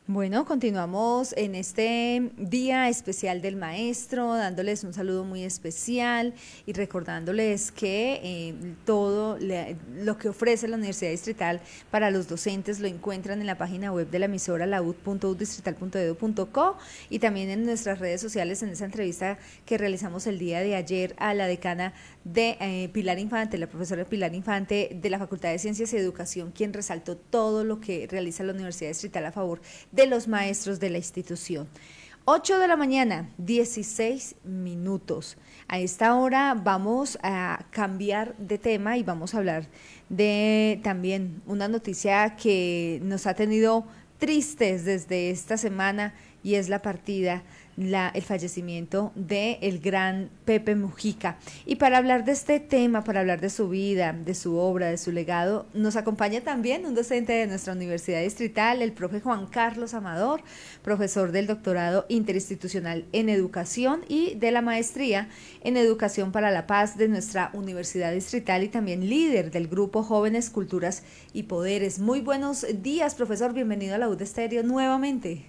Bueno, continuamos en este día especial del maestro, dándoles un saludo muy especial y recordándoles que lo que ofrece la Universidad Distrital para los docentes lo encuentran en la página web de la emisora laud.uddistrital.edu.co y también en nuestras redes sociales en esa entrevista que realizamos el día de ayer a la decana de Pilar Infante, la profesora Pilar Infante de la Facultad de Ciencias y Educación, quien resaltó todo lo que realiza la Universidad Distrital a favor de los maestros de la institución. 8 de la mañana, 16 minutos. A esta hora vamos a cambiar de tema y vamos a hablar de también una noticia que nos ha tenido tristes desde esta semana y es la partida, el fallecimiento de el gran Pepe Mujica. Y para hablar de este tema, para hablar de su vida, de su obra, de su legado, nos acompaña también un docente de nuestra Universidad Distrital, el profe Juan Carlos Amador, profesor del doctorado interinstitucional en educación y de la maestría en educación para la paz de nuestra Universidad Distrital y también líder del grupo Jóvenes, Culturas y Poderes. Muy buenos días, profesor, bienvenido a la UD Estéreo nuevamente.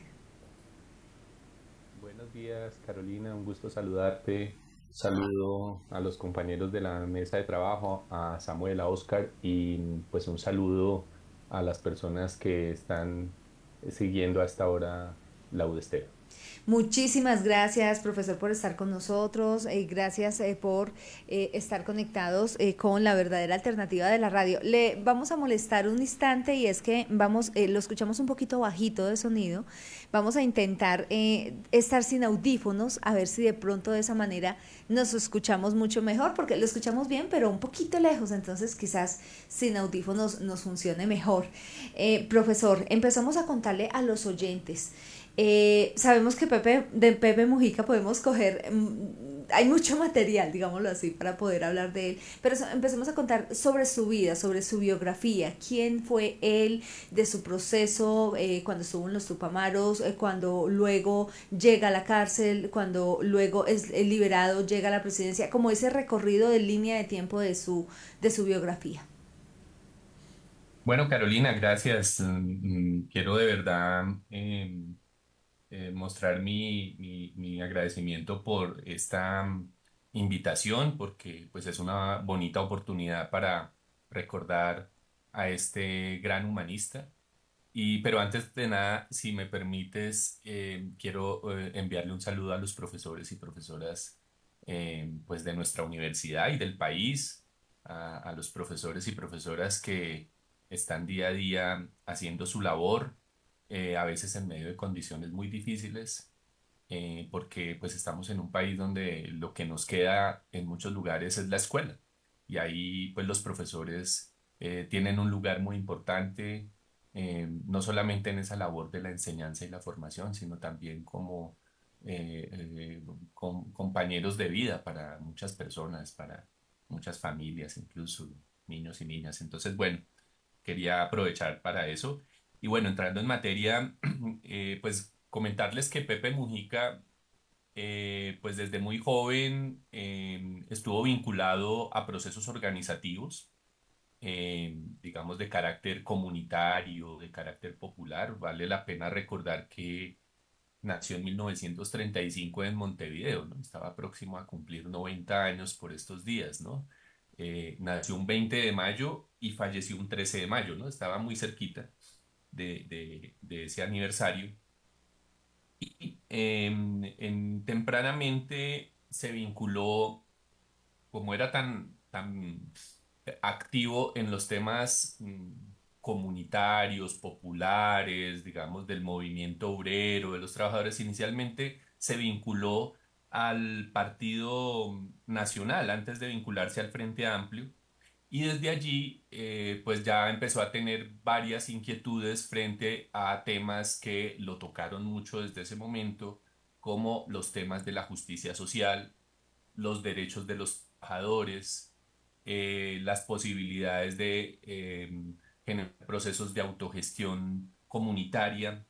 Buenos días, Carolina, un gusto saludarte. Saludo a los compañeros de la mesa de trabajo, a Samuel, a Oscar y pues un saludo a las personas que están siguiendo hasta ahora la UDESTER. Muchísimas gracias, profesor, por estar con nosotros. Gracias por estar conectados con la verdadera alternativa de la radio. Le vamos a molestar un instante y es que lo escuchamos un poquito bajito de sonido. Vamos a intentar estar sin audífonos, a ver si de pronto de esa manera nos escuchamos mucho mejor, porque lo escuchamos bien, pero un poquito lejos, entonces quizás sin audífonos nos funcione mejor. Profesor, empezamos a contarle a los oyentes. Sabemos que de Pepe Mujica podemos coger, hay mucho material, digámoslo así, para poder hablar de él, pero empecemos a contar sobre su vida, sobre su biografía, quién fue él, de su proceso, cuando estuvo en los Tupamaros, cuando luego llega a la cárcel, cuando luego es liberado, llega a la presidencia, como ese recorrido de línea de tiempo de su biografía. Bueno, Carolina, gracias. Quiero de verdad mostrar mi agradecimiento por esta invitación, porque pues es una bonita oportunidad para recordar a este gran humanista. Pero antes de nada, si me permites, quiero enviarle un saludo a los profesores y profesoras pues de nuestra universidad y del país, a los profesores y profesoras que están día a día haciendo su labor, a veces en medio de condiciones muy difíciles, porque pues estamos en un país donde lo que nos queda en muchos lugares es la escuela. Y ahí pues los profesores tienen un lugar muy importante, no solamente en esa labor de la enseñanza y la formación, sino también como compañeros de vida para muchas personas, para muchas familias, incluso niños y niñas. Entonces, bueno, quería aprovechar para eso. Y bueno, entrando en materia, pues comentarles que Pepe Mujica, pues desde muy joven estuvo vinculado a procesos organizativos, digamos, de carácter comunitario, de carácter popular. Vale la pena recordar que nació en 1935 en Montevideo, ¿no? Estaba próximo a cumplir 90 años por estos días, ¿no? Nació un 20 de mayo y falleció un 13 de mayo, ¿no? Estaba muy cerquita de ese aniversario. Tempranamente se vinculó, como era tan activo en los temas comunitarios, populares, digamos, del movimiento obrero, de los trabajadores, inicialmente se vinculó al Partido Nacional antes de vincularse al Frente Amplio. Y desde allí, pues ya empezó a tener varias inquietudes frente a temas que lo tocaron mucho desde ese momento, como los temas de la justicia social, los derechos de los trabajadores, las posibilidades de generar procesos de autogestión comunitaria.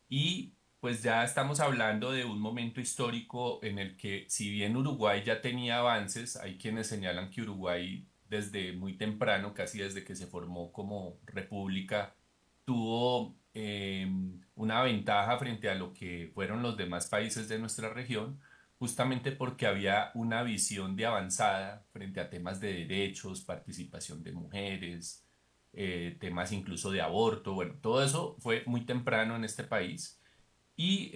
Y pues ya estamos hablando de un momento histórico en el que, si bien Uruguay ya tenía avances, hay quienes señalan que Uruguay desde muy temprano, casi desde que se formó como república, tuvo una ventaja frente a lo que fueron los demás países de nuestra región, justamente porque había una visión de avanzada frente a temas de derechos, participación de mujeres, temas incluso de aborto. Bueno, todo eso fue muy temprano en este país. Y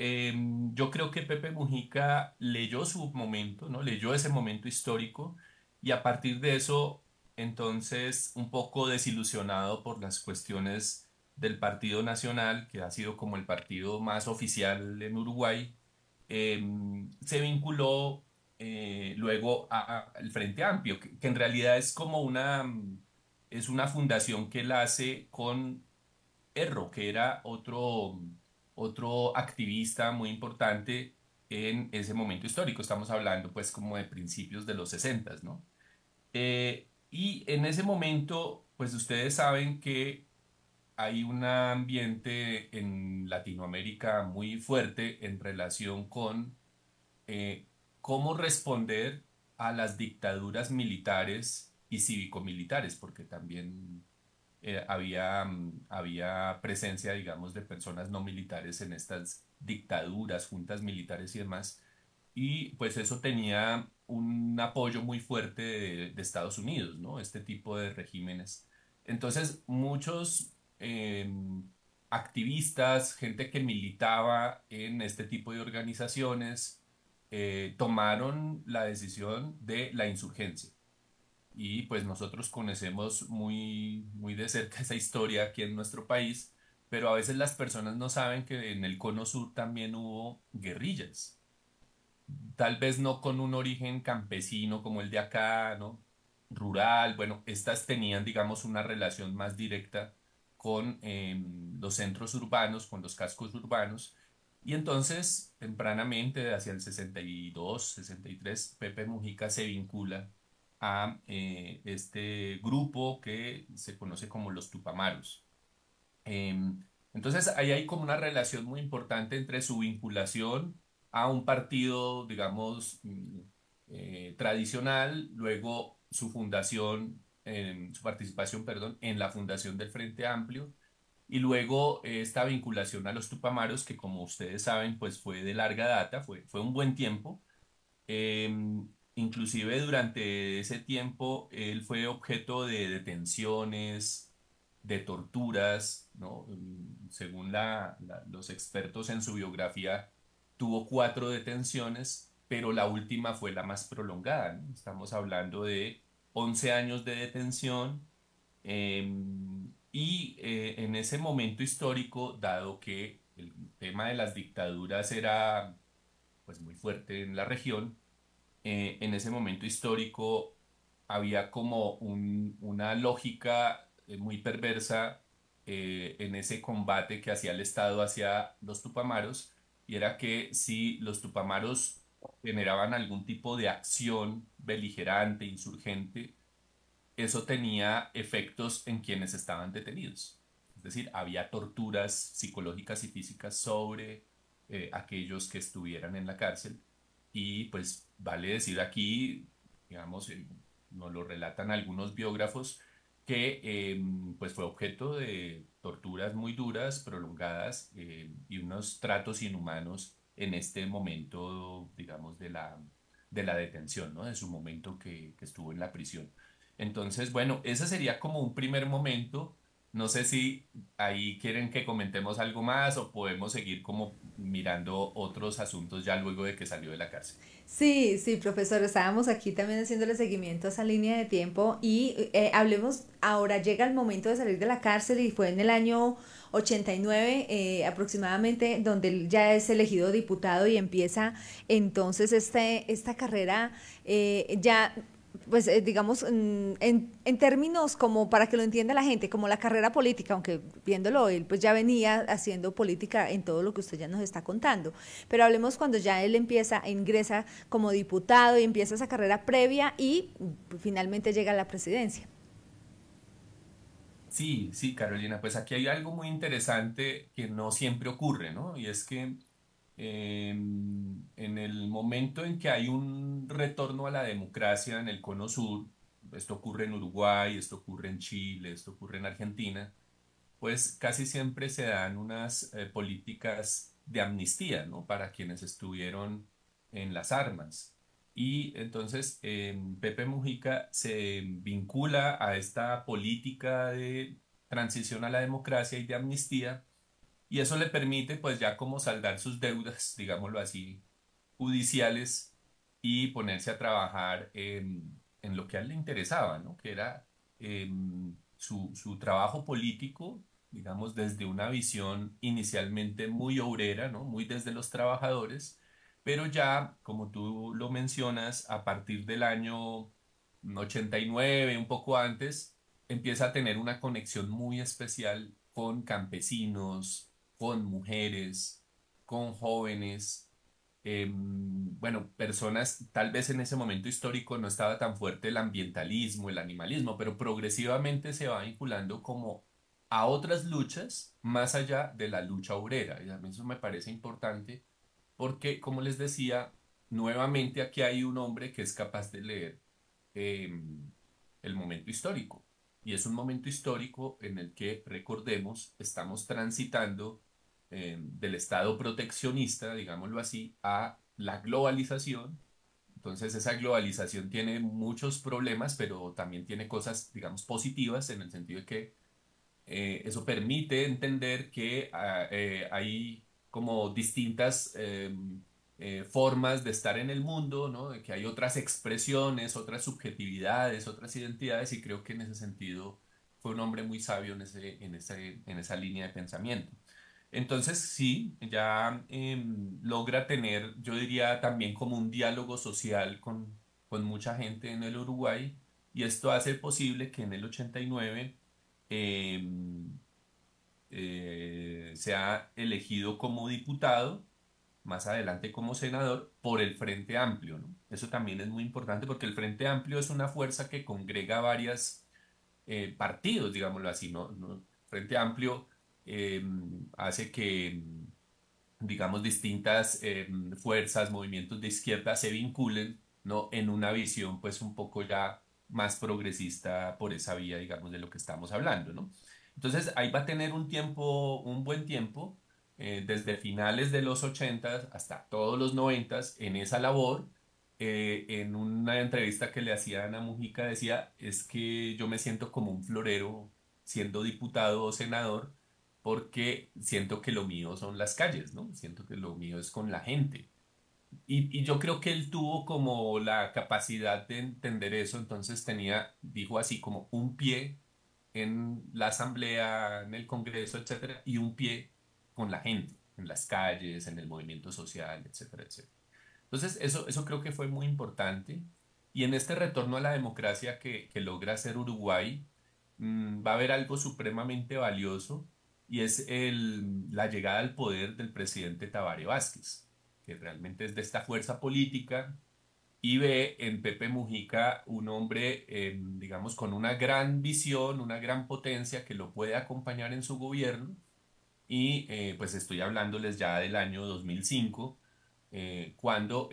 yo creo que Pepe Mujica leyó su momento, ¿no? Leyó ese momento histórico y a partir de eso, entonces, un poco desilusionado por las cuestiones del Partido Nacional, que ha sido como el partido más oficial en Uruguay, se vinculó luego al Frente Amplio, que en realidad es como es una fundación que él hace con Erro, que era otro activista muy importante en ese momento histórico. Estamos hablando pues como de principios de los 60, ¿no? Y en ese momento, pues ustedes saben que hay un ambiente en Latinoamérica muy fuerte en relación con eh, cómo responder a las dictaduras militares y cívico-militares, porque también había presencia, digamos, de personas no militares en estas dictaduras, juntas militares y demás. Y pues eso tenía un apoyo muy fuerte de Estados Unidos, ¿no? Este tipo de regímenes. Entonces, muchos activistas, gente que militaba en este tipo de organizaciones, tomaron la decisión de la insurgencia. Y pues nosotros conocemos muy de cerca esa historia aquí en nuestro país, pero a veces las personas no saben que en el Cono Sur también hubo guerrillas, tal vez no con un origen campesino como el de acá, ¿no? Rural, bueno, estas tenían, digamos, una relación más directa con los centros urbanos, con los cascos urbanos, y entonces, tempranamente, hacia el 62, 63, Pepe Mujica se vincula a este grupo que se conoce como los Tupamaros. Entonces, ahí hay como una relación muy importante entre su vinculación a un partido, digamos, tradicional, luego su fundación, su participación, perdón, en la fundación del Frente Amplio, y luego esta vinculación a los Tupamaros, que como ustedes saben, pues fue de larga data, fue un buen tiempo. Inclusive durante ese tiempo él fue objeto de detenciones, de torturas, ¿no? Según los expertos en su biografía, tuvo 4 detenciones, pero la última fue la más prolongada, ¿no? Estamos hablando de 11 años de detención. Y en ese momento histórico, dado que el tema de las dictaduras era pues muy fuerte en la región, en ese momento histórico había como una lógica muy perversa en ese combate que hacía el Estado hacia los tupamaros, y era que si los tupamaros generaban algún tipo de acción beligerante, insurgente, eso tenía efectos en quienes estaban detenidos. Es decir, había torturas psicológicas y físicas sobre aquellos que estuvieran en la cárcel. Y pues vale decir aquí, digamos, nos lo relatan algunos biógrafos, que pues fue objeto de torturas muy duras, prolongadas, y unos tratos inhumanos en este momento, digamos, de la detención, ¿no? De su momento que estuvo en la prisión. Entonces, bueno, ese sería como un primer momento. No sé si ahí quieren que comentemos algo más o podemos seguir como mirando otros asuntos ya luego de que salió de la cárcel. Sí, sí, profesor, estábamos aquí también haciéndole seguimiento a esa línea de tiempo y hablemos, ahora llega el momento de salir de la cárcel y fue en el año 89 aproximadamente donde él ya es elegido diputado y empieza entonces esta carrera ya pues digamos, en términos como para que lo entienda la gente, como la carrera política, aunque viéndolo él, pues ya venía haciendo política en todo lo que usted ya nos está contando. Pero hablemos cuando ya él empieza, ingresa como diputado y empieza esa carrera previa y finalmente llega a la presidencia. Sí, sí, Carolina, pues aquí hay algo muy interesante que no siempre ocurre, ¿no? Y es que en el momento en que hay un retorno a la democracia en el Cono Sur, esto ocurre en Uruguay, esto ocurre en Chile, esto ocurre en Argentina, pues casi siempre se dan unas políticas de amnistía, ¿no? Para quienes estuvieron en las armas. Y entonces Pepe Mujica se vincula a esta política de transición a la democracia y de amnistía, y eso le permite pues ya como saldar sus deudas, digámoslo así, judiciales, y ponerse a trabajar en lo que a él le interesaba, ¿no? Que era su trabajo político, digamos, desde una visión inicialmente muy obrera, ¿no? Muy desde los trabajadores, pero ya, como tú lo mencionas, a partir del año 89, un poco antes, empieza a tener una conexión muy especial con campesinos, con mujeres, con jóvenes, bueno, personas, tal vez en ese momento histórico no estaba tan fuerte el ambientalismo, el animalismo, pero progresivamente se va vinculando como a otras luchas más allá de la lucha obrera. Y a mí eso me parece importante porque, como les decía, nuevamente aquí hay un hombre que es capaz de leer el momento histórico. Y es un momento histórico en el que, recordemos, estamos transitando del estado proteccionista, digámoslo así, a la globalización. Entonces esa globalización tiene muchos problemas, pero también tiene cosas, digamos, positivas en el sentido de que eso permite entender que hay como distintas formas de estar en el mundo, ¿no? De que hay otras expresiones, otras subjetividades, otras identidades, y creo que en ese sentido fue un hombre muy sabio en esa línea de pensamiento. Entonces sí, ya logra tener, yo diría también como un diálogo social con mucha gente en el Uruguay, y esto hace posible que en el 89 eh, sea elegido como diputado, más adelante como senador, por el Frente Amplio, ¿no? Eso también es muy importante porque el Frente Amplio es una fuerza que congrega varios partidos, digámoslo así, ¿no? Frente Amplio eh, hace que, digamos, distintas fuerzas, movimientos de izquierda se vinculen, ¿no? En una visión, pues, un poco ya más progresista por esa vía, digamos, de lo que estamos hablando, ¿no? Entonces, ahí va a tener un tiempo, un buen tiempo, desde finales de los 80 hasta todos los 90 en esa labor. En una entrevista que le hacían a Mujica decía, es que yo me siento como un florero siendo diputado o senador, porque siento que lo mío son las calles, ¿no? Siento que lo mío es con la gente. Y yo creo que él tuvo como la capacidad de entender eso, entonces tenía, dijo así, como un pie en la asamblea, en el Congreso, etcétera, y un pie con la gente, en las calles, en el movimiento social, etcétera, etcétera. Entonces, eso creo que fue muy importante. Y en este retorno a la democracia que logra hacer Uruguay, va a haber algo supremamente valioso, y es la llegada al poder del presidente Tabaré Vázquez, que realmente es de esta fuerza política y ve en Pepe Mujica un hombre, digamos, con una gran visión, una gran potencia que lo puede acompañar en su gobierno. Y pues estoy hablándoles ya del año 2005, cuando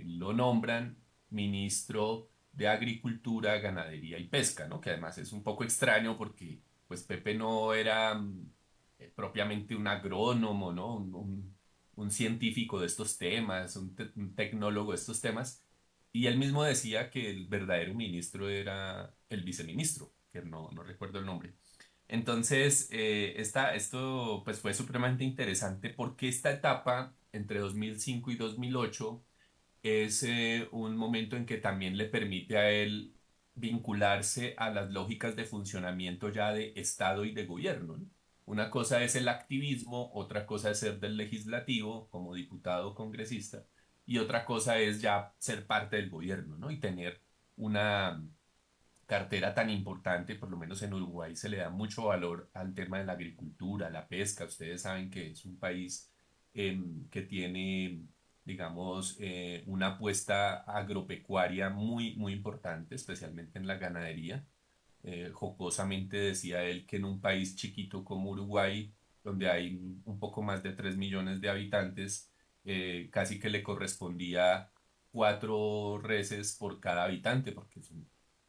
lo nombran ministro de Agricultura, Ganadería y Pesca, ¿no? Que además es un poco extraño porque pues Pepe no era propiamente un agrónomo, ¿no? Un científico de estos temas, un tecnólogo de estos temas. Y él mismo decía que el verdadero ministro era el viceministro, que no recuerdo el nombre. Entonces, esto pues fue supremamente interesante porque esta etapa entre 2005 y 2008 es un momento en que también le permite a él vincularse a las lógicas de funcionamiento ya de Estado y de gobierno, ¿no? Una cosa es el activismo, otra cosa es ser del legislativo como diputado o congresista, y otra cosa es ya ser parte del gobierno, ¿no? Y tener una cartera tan importante. Por lo menos en Uruguay se le da mucho valor al tema de la agricultura, la pesca. Ustedes saben que es un país que tiene, digamos, una apuesta agropecuaria muy, muy importante, especialmente en la ganadería. Jocosamente decía él que en un país chiquito como Uruguay, donde hay un poco más de 3 millones de habitantes, casi que le correspondía 4 reses por cada habitante, porque son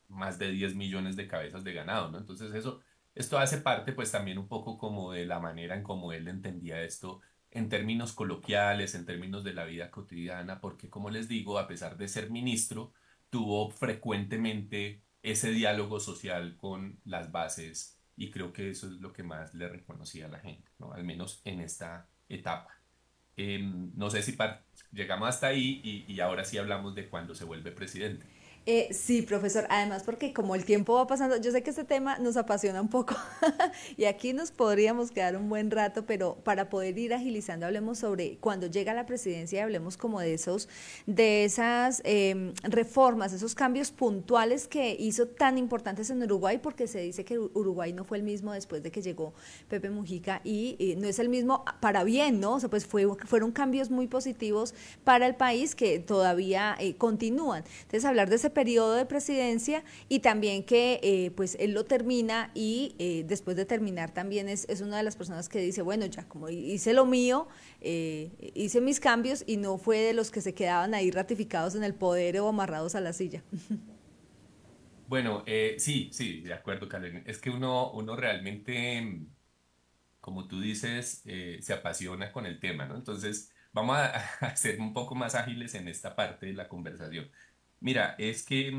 más de 10 millones de cabezas de ganado, ¿no? Entonces eso Esto hace parte pues también un poco como de la manera en cómo él entendía esto en términos coloquiales, en términos de la vida cotidiana, porque como les digo, a pesar de ser ministro, tuvo frecuentemente ese diálogo social con las bases y creo que eso es lo que más le reconocía a la gente, ¿no? Al menos en esta etapa. No sé si llegamos hasta ahí y ahora sí hablamos de cuando se vuelve presidente. Sí, profesor, además porque como el tiempo va pasando, yo sé que este tema nos apasiona un poco y aquí nos podríamos quedar un buen rato, pero para poder ir agilizando, hablemos sobre cuando llega a la presidencia y hablemos como de de esas reformas, esos cambios puntuales que hizo tan importantes en Uruguay, porque se dice que Uruguay no fue el mismo después de que llegó Pepe Mujica y no es el mismo para bien, ¿no? O sea, pues fueron cambios muy positivos para el país que todavía continúan. Entonces, hablar de ese periodo de presidencia y también que pues él lo termina y después de terminar también es una de las personas que dice, bueno, ya como hice lo mío, hice mis cambios y no fue de los que se quedaban ahí ratificados en el poder o amarrados a la silla. Bueno, sí, sí, de acuerdo, Karen. Es que uno realmente, como tú dices, se apasiona con el tema, ¿no? Entonces, vamos a, a ser un poco más ágiles en esta parte de la conversación. Mira, es que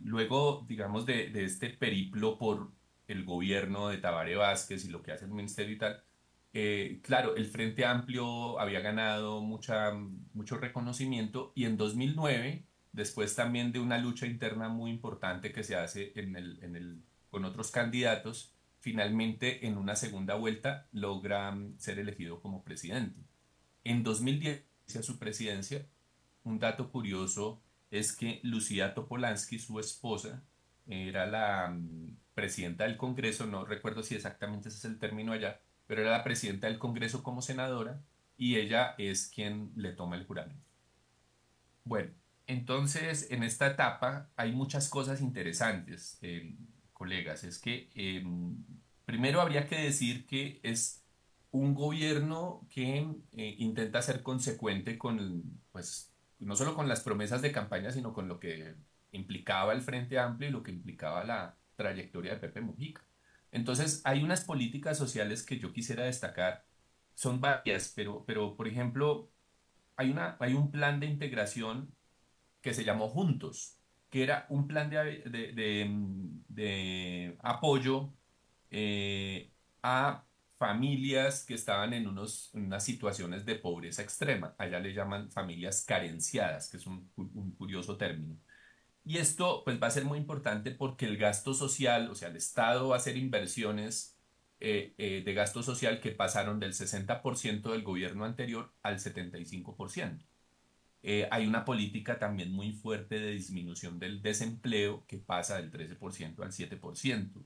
luego, digamos, de este periplo por el gobierno de Tabaré Vázquez y lo que hace el ministerio y tal, claro, el Frente Amplio había ganado mucho reconocimiento y en 2009, después también de una lucha interna muy importante que se hace con otros candidatos, finalmente en una segunda vuelta logra ser elegido como presidente. En 2010, a su presidencia, un dato curioso es que Lucía Topolansky, su esposa, era la presidenta del Congreso, no recuerdo si exactamente ese es el término allá, pero era la presidenta del Congreso como senadora y ella es quien le toma el juramento. Bueno, entonces en esta etapa hay muchas cosas interesantes, colegas. Es que primero habría que decir que es un gobierno que intenta ser consecuente con, pues, no solo con las promesas de campaña, sino con lo que implicaba el Frente Amplio y lo que implicaba la trayectoria de Pepe Mujica. Entonces, hay unas políticas sociales que yo quisiera destacar, son varias, pero por ejemplo, hay un plan de integración que se llamó Juntos, que era un plan de apoyo a familias que estaban en unas situaciones de pobreza extrema. Allá le llaman familias carenciadas, que es un curioso término. Y esto pues va a ser muy importante porque el gasto social, o sea, el Estado va a hacer inversiones de gasto social que pasaron del 60% del gobierno anterior al 75%. Hay una política también muy fuerte de disminución del desempleo que pasa del 13% al 7%.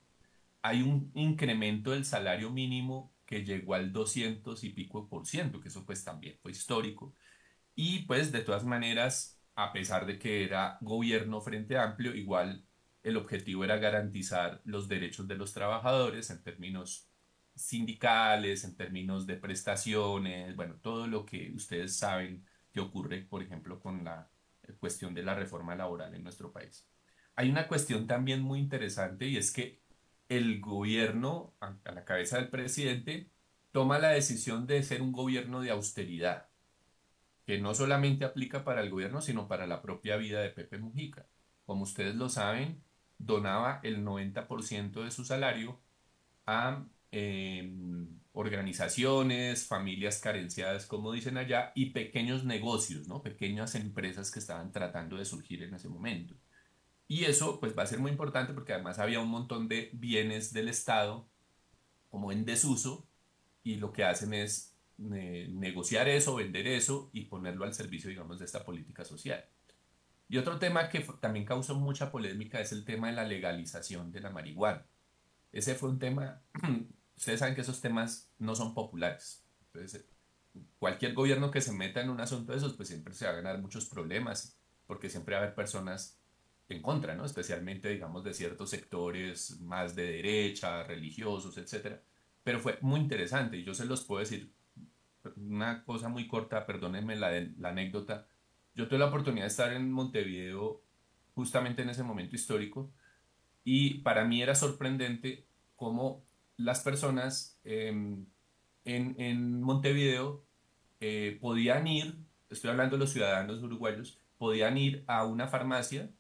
Hay un incremento del salario mínimo que llegó al 200 y pico por ciento, que eso pues también fue histórico. Y pues de todas maneras, a pesar de que era gobierno frente amplio, igual el objetivo era garantizar los derechos de los trabajadores en términos sindicales, en términos de prestaciones, bueno, todo lo que ustedes saben que ocurre, por ejemplo, con la cuestión de la reforma laboral en nuestro país. Hay una cuestión también muy interesante y es que el gobierno, a la cabeza del presidente, toma la decisión de ser un gobierno de austeridad que no solamente aplica para el gobierno, sino para la propia vida de Pepe Mujica. Como ustedes lo saben, donaba el 90% de su salario a organizaciones, familias carenciadas, como dicen allá, y pequeños negocios, ¿no? Pequeñas empresas que estaban tratando de surgir en ese momento. Y eso pues va a ser muy importante porque además había un montón de bienes del Estado como en desuso y lo que hacen es negociar eso, vender eso y ponerlo al servicio, digamos, de esta política social. Y otro tema que también causó mucha polémica es el tema de la legalización de la marihuana. Ese fue un tema, ustedes saben que esos temas no son populares. Entonces, cualquier gobierno que se meta en un asunto de esos, pues siempre se va a ganar muchos problemas, porque siempre va a haber personas en contra, ¿no? Especialmente, digamos, de ciertos sectores más de derecha, religiosos, etcétera. Pero fue muy interesante y yo se los puedo decir una cosa muy corta, perdónenme la anécdota. Yo tuve la oportunidad de estar en Montevideo justamente en ese momento histórico y para mí era sorprendente cómo las personas en Montevideo podían ir, estoy hablando de los ciudadanos uruguayos, podían ir a una farmacia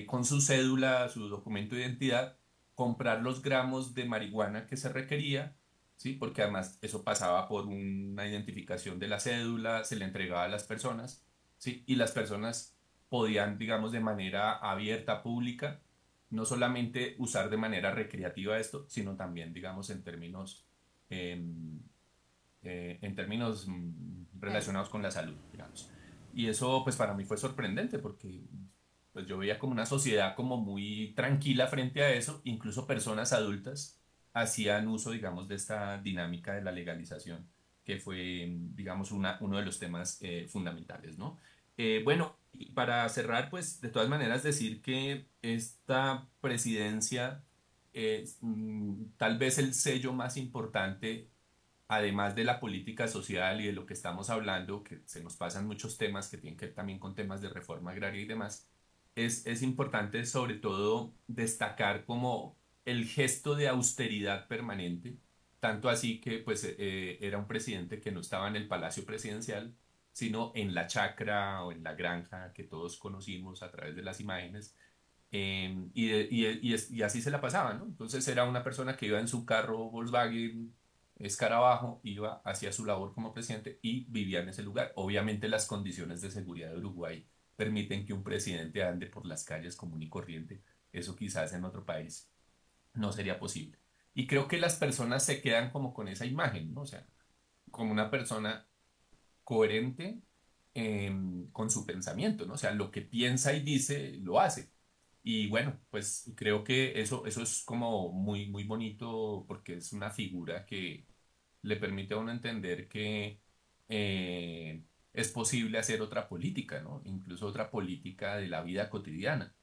con su cédula, su documento de identidad, comprar los gramos de marihuana que se requería, ¿sí? Porque además eso pasaba por una identificación de la cédula, se le entregaba a las personas, ¿sí? Y las personas podían, digamos, de manera abierta, pública, no solamente usar de manera recreativa esto, sino también, digamos, em, en términos Eso. relacionados con la salud, digamos. Y eso, pues para mí fue sorprendente porque pues yo veía como una sociedad como muy tranquila frente a eso, incluso personas adultas hacían uso, digamos, de esta dinámica de la legalización, que fue, digamos, uno de los temas fundamentales, ¿no? Bueno, y para cerrar, pues de todas maneras decir que esta presidencia es tal vez el sello más importante, además de la política social y de lo que estamos hablando, que se nos pasan muchos temas que tienen que ver también con temas de reforma agraria y demás, es importante sobre todo destacar como el gesto de austeridad permanente, tanto así que pues era un presidente que no estaba en el palacio presidencial, sino en la chacra o en la granja que todos conocimos a través de las imágenes, y así se la pasaba, ¿no? Entonces era una persona que iba en su carro Volkswagen Escarabajo, iba hacia su labor como presidente y vivía en ese lugar. Obviamente las condiciones de seguridad de Uruguay permiten que un presidente ande por las calles común y corriente. Eso quizás en otro país no sería posible. Y creo que las personas se quedan como con esa imagen, ¿no? O sea, como una persona coherente con su pensamiento, ¿no? O sea, lo que piensa y dice, lo hace. Y bueno, pues creo que eso es como muy, muy bonito porque es una figura que le permite a uno entender que es posible hacer otra política, ¿no? Incluso otra política de la vida cotidiana,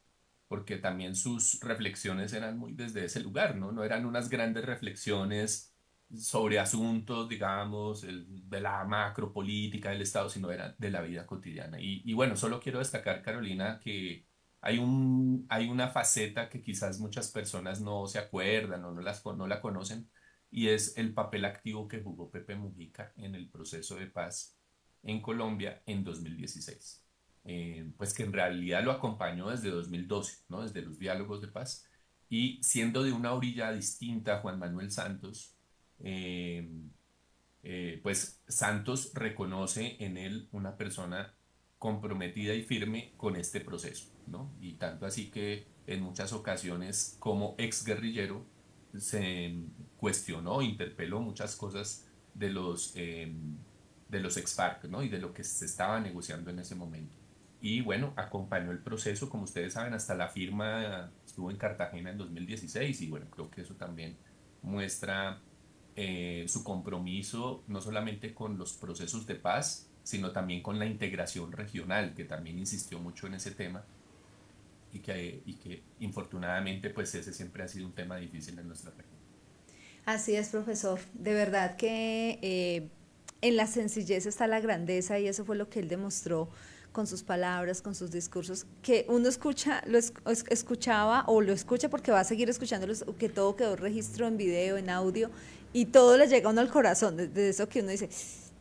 porque también sus reflexiones eran muy desde ese lugar, ¿no? No eran unas grandes reflexiones sobre asuntos, digamos, de la macropolítica del Estado, sino era de la vida cotidiana. Y bueno, solo quiero destacar, Carolina, que hay una faceta que quizás muchas personas no se acuerdan o no la conocen, y es el papel activo que jugó Pepe Mujica en el proceso de paz en Colombia en 2016, pues que en realidad lo acompañó desde 2012, ¿no? Desde los diálogos de paz, y siendo de una orilla distinta a Juan Manuel Santos, eh, pues Santos reconoce en él una persona comprometida y firme con este proceso, ¿no? Y tanto así que en muchas ocasiones como exguerrillero se cuestionó, interpeló muchas cosas de los ex-FARC, ¿no? Y de lo que se estaba negociando en ese momento. Y bueno, acompañó el proceso, como ustedes saben, hasta la firma, estuvo en Cartagena en 2016 y bueno, creo que eso también muestra su compromiso no solamente con los procesos de paz, sino también con la integración regional, que también insistió mucho en ese tema y que infortunadamente pues ese siempre ha sido un tema difícil en nuestra región. Así es, profesor. De verdad que en la sencillez está la grandeza y eso fue lo que él demostró con sus palabras, con sus discursos, que uno escucha, escuchaba o lo escucha porque va a seguir escuchándolos, que todo quedó registro en video, en audio, y todo le llega a uno al corazón, de eso que uno dice,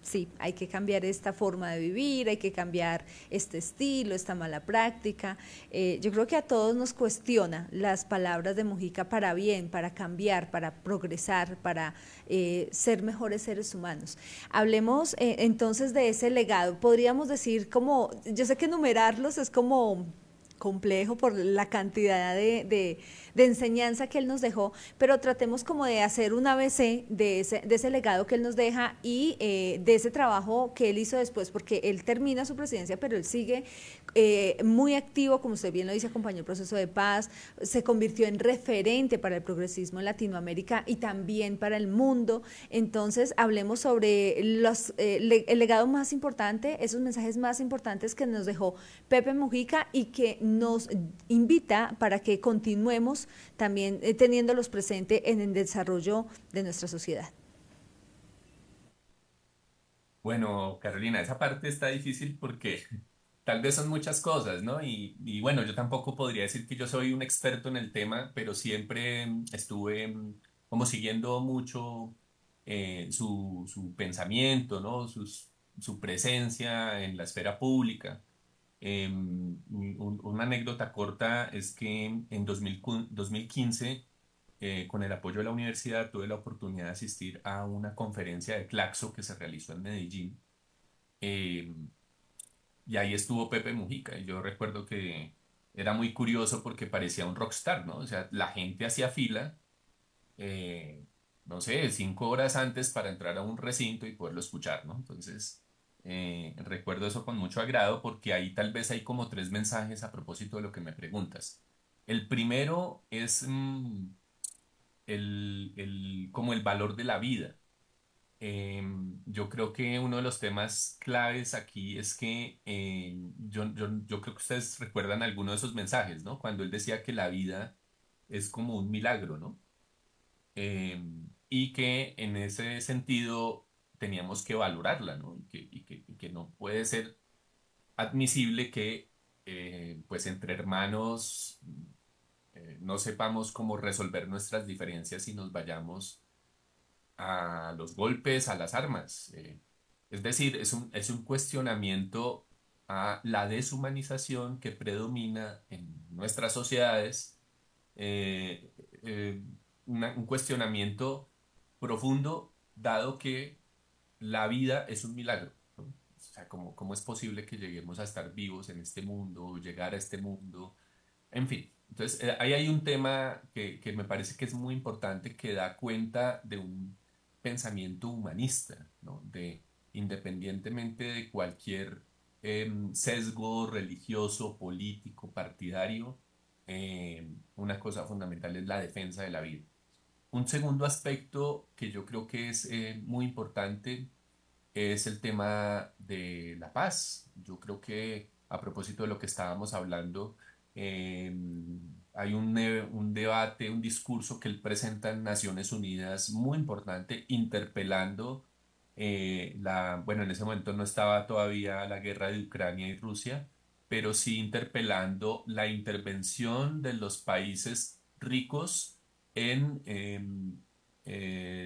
sí, hay que cambiar esta forma de vivir, hay que cambiar este estilo, esta mala práctica. Yo creo que a todos nos cuestiona las palabras de Mujica para bien, para cambiar, para progresar, para ser mejores seres humanos. Hablemos entonces de ese legado. Podríamos decir como, yo sé que enumerarlos es como complejo por la cantidad de enseñanza que él nos dejó, pero tratemos como de hacer un ABC de ese legado que él nos deja y de ese trabajo que él hizo después, porque él termina su presidencia, pero él sigue muy activo, como usted bien lo dice, acompañó el proceso de paz, se convirtió en referente para el progresismo en Latinoamérica y también para el mundo. Entonces, hablemos sobre el legado más importante, esos mensajes más importantes que nos dejó Pepe Mujica y que nos invita para que continuemos también teniéndolos presente en el desarrollo de nuestra sociedad. Bueno, Carolina, esa parte está difícil porque tal vez son muchas cosas, ¿no? Bueno, yo tampoco podría decir que yo soy un experto en el tema, pero siempre estuve como siguiendo mucho su pensamiento, ¿no? Su presencia en la esfera pública. Una anécdota corta es que en 2015, con el apoyo de la universidad, tuve la oportunidad de asistir a una conferencia de Claxo que se realizó en Medellín. Eh, y ahí estuvo Pepe Mujica. Y yo recuerdo que era muy curioso porque parecía un rockstar, ¿no? O sea, la gente hacía fila, eh, no sé, 5 horas antes para entrar a un recinto y poderlo escuchar, ¿no? Entonces, recuerdo eso con mucho agrado porque ahí tal vez hay como tres mensajes a propósito de lo que me preguntas. El primero es como el valor de la vida. Yo creo que uno de los temas claves aquí es que yo creo que ustedes recuerdan alguno de esos mensajes, ¿no? Cuando él decía que la vida es como un milagro, ¿no? Y que en ese sentido teníamos que valorarla, ¿no? Y que no puede ser admisible que pues entre hermanos no sepamos cómo resolver nuestras diferencias y nos vayamos a los golpes, a las armas. Es decir, es un cuestionamiento a la deshumanización que predomina en nuestras sociedades, eh, eh, un cuestionamiento profundo, dado que la vida es un milagro, ¿no? O sea, ¿cómo es posible que lleguemos a estar vivos en este mundo, llegar a este mundo? En fin, entonces ahí hay un tema que me parece que es muy importante que da cuenta de un pensamiento humanista, ¿no? Independientemente de cualquier sesgo religioso, político, partidario, una cosa fundamental es la defensa de la vida. Un segundo aspecto que yo creo que es muy importante es el tema de la paz. Yo creo que a propósito de lo que estábamos hablando, eh, hay un debate, un discurso que él presenta en Naciones Unidas muy importante, interpelando bueno, en ese momento no estaba todavía la guerra de Ucrania y Rusia, pero sí interpelando la intervención de los países ricos en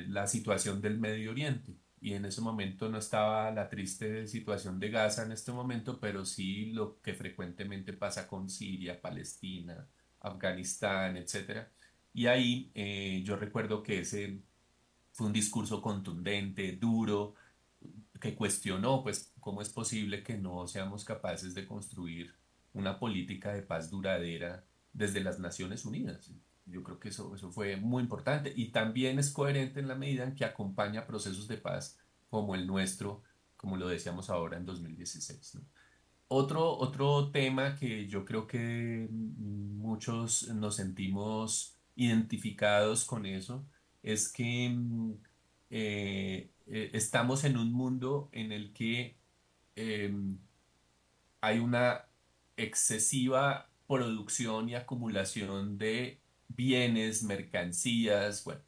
la situación del Medio Oriente. Y en ese momento no estaba la triste situación de Gaza en este momento, pero sí lo que frecuentemente pasa con Siria, Palestina, Afganistán, etcétera. Y ahí yo recuerdo que ese fue un discurso contundente, duro, que cuestionó, pues, cómo es posible que no seamos capaces de construir una política de paz duradera desde las Naciones Unidas. Yo creo que eso fue muy importante y también es coherente en la medida en que acompaña procesos de paz como el nuestro, como lo decíamos ahora en 2016, ¿no? Otro tema que yo creo que muchos nos sentimos identificados con eso es que estamos en un mundo en el que hay una excesiva producción y acumulación de bienes, mercancías, bueno,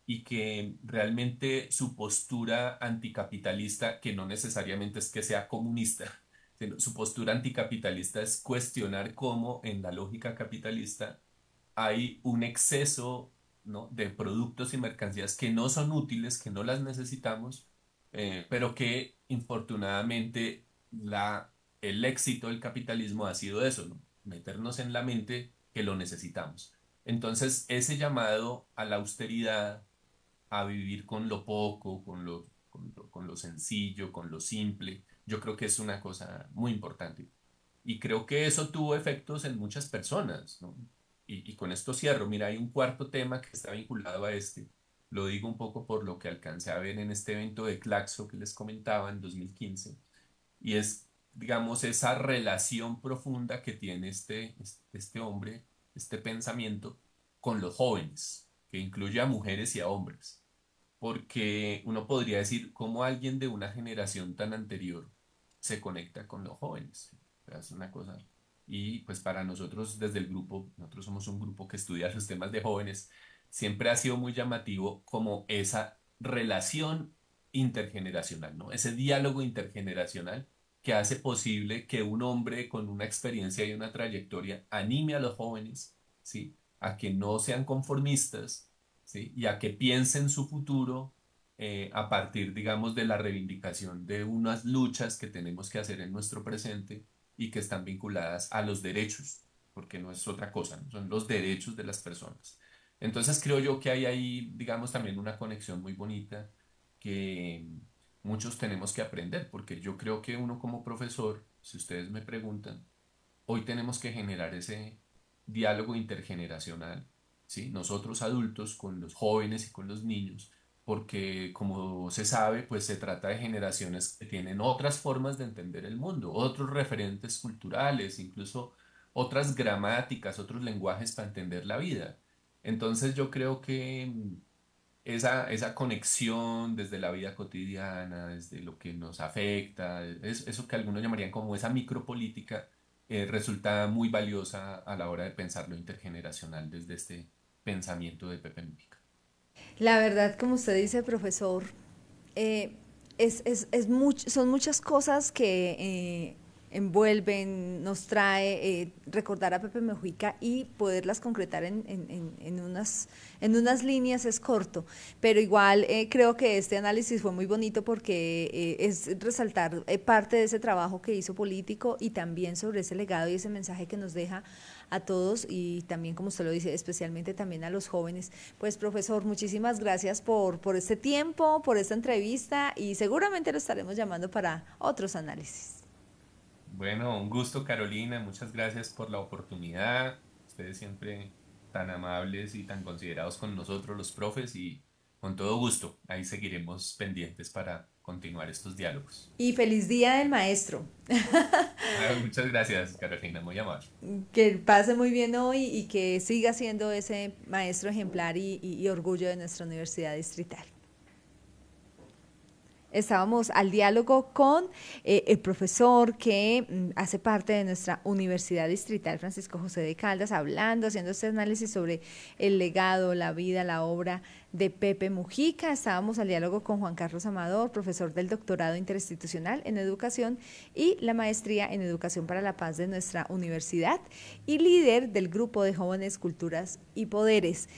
y que realmente su postura anticapitalista, que no necesariamente es que sea comunista, sino su postura anticapitalista es cuestionar cómo en la lógica capitalista hay un exceso, ¿no? de productos y mercancías que no son útiles, que no las necesitamos, pero que infortunadamente el éxito del capitalismo ha sido eso, ¿no? Meternos en la mente que lo necesitamos. Entonces, ese llamado a la austeridad, a vivir con lo poco, con lo sencillo, con lo simple, yo creo que es una cosa muy importante. Y creo que eso tuvo efectos en muchas personas, ¿no? Y con esto cierro. Mira, hay un cuarto tema que está vinculado a este. Lo digo un poco por lo que alcancé a ver en este evento de Claxo que les comentaba en 2015. Y es, digamos, esa relación profunda que tiene este hombre, este pensamiento, con los jóvenes, que incluye a mujeres y a hombres. Porque uno podría decir cómo alguien de una generación tan anterior se conecta con los jóvenes. O sea, es una cosa. Y pues para nosotros desde el grupo, nosotros somos un grupo que estudia los temas de jóvenes, siempre ha sido muy llamativo como esa relación intergeneracional, ¿no? Ese diálogo intergeneracional que hace posible que un hombre con una experiencia y una trayectoria anime a los jóvenes, ¿sí? A que no sean conformistas, ¿sí? Y a que piensen su futuro a partir, digamos, de la reivindicación de unas luchas que tenemos que hacer en nuestro presente y que están vinculadas a los derechos, porque no es otra cosa, ¿no? Son los derechos de las personas. Entonces creo yo que hay ahí, digamos, también una conexión muy bonita que muchos tenemos que aprender, porque yo creo que uno como profesor, si ustedes me preguntan, hoy tenemos que generar ese diálogo intergeneracional, ¿sí? Nosotros adultos con los jóvenes y con los niños, porque como se sabe, pues se trata de generaciones que tienen otras formas de entender el mundo, otros referentes culturales, incluso otras gramáticas, otros lenguajes para entender la vida. Entonces yo creo que esa conexión desde la vida cotidiana, desde lo que nos afecta, eso que algunos llamarían como esa micropolítica, resulta muy valiosa a la hora de pensar lo intergeneracional desde este pensamiento de Pepe Mujica. La verdad, como usted dice, profesor, eh, son muchas cosas que envuelven, nos trae recordar a Pepe Mujica y poderlas concretar en unas líneas es corto, pero igual creo que este análisis fue muy bonito porque es resaltar parte de ese trabajo que hizo político y también sobre ese legado y ese mensaje que nos deja a todos y también, como usted lo dice, especialmente también a los jóvenes. Pues, profesor, muchísimas gracias por este tiempo, por esta entrevista y seguramente lo estaremos llamando para otros análisis. Bueno, un gusto, Carolina. Muchas gracias por la oportunidad. Ustedes siempre tan amables y tan considerados con nosotros, los profes, y con todo gusto. Ahí seguiremos pendientes para continuar estos diálogos. Y feliz día del maestro. Ah, muchas gracias, Carolina. Muy amable. Que pase muy bien hoy y que siga siendo ese maestro ejemplar y orgullo de nuestra universidad distrital. Estábamos al diálogo con el profesor que hace parte de nuestra Universidad Distrital, Francisco José de Caldas, hablando, haciendo este análisis sobre el legado, la vida, la obra de Pepe Mujica. Estábamos al diálogo con Juan Carlos Amador, profesor del doctorado interinstitucional en educación y la maestría en educación para la paz de nuestra universidad y líder del grupo de jóvenes culturas y poderes.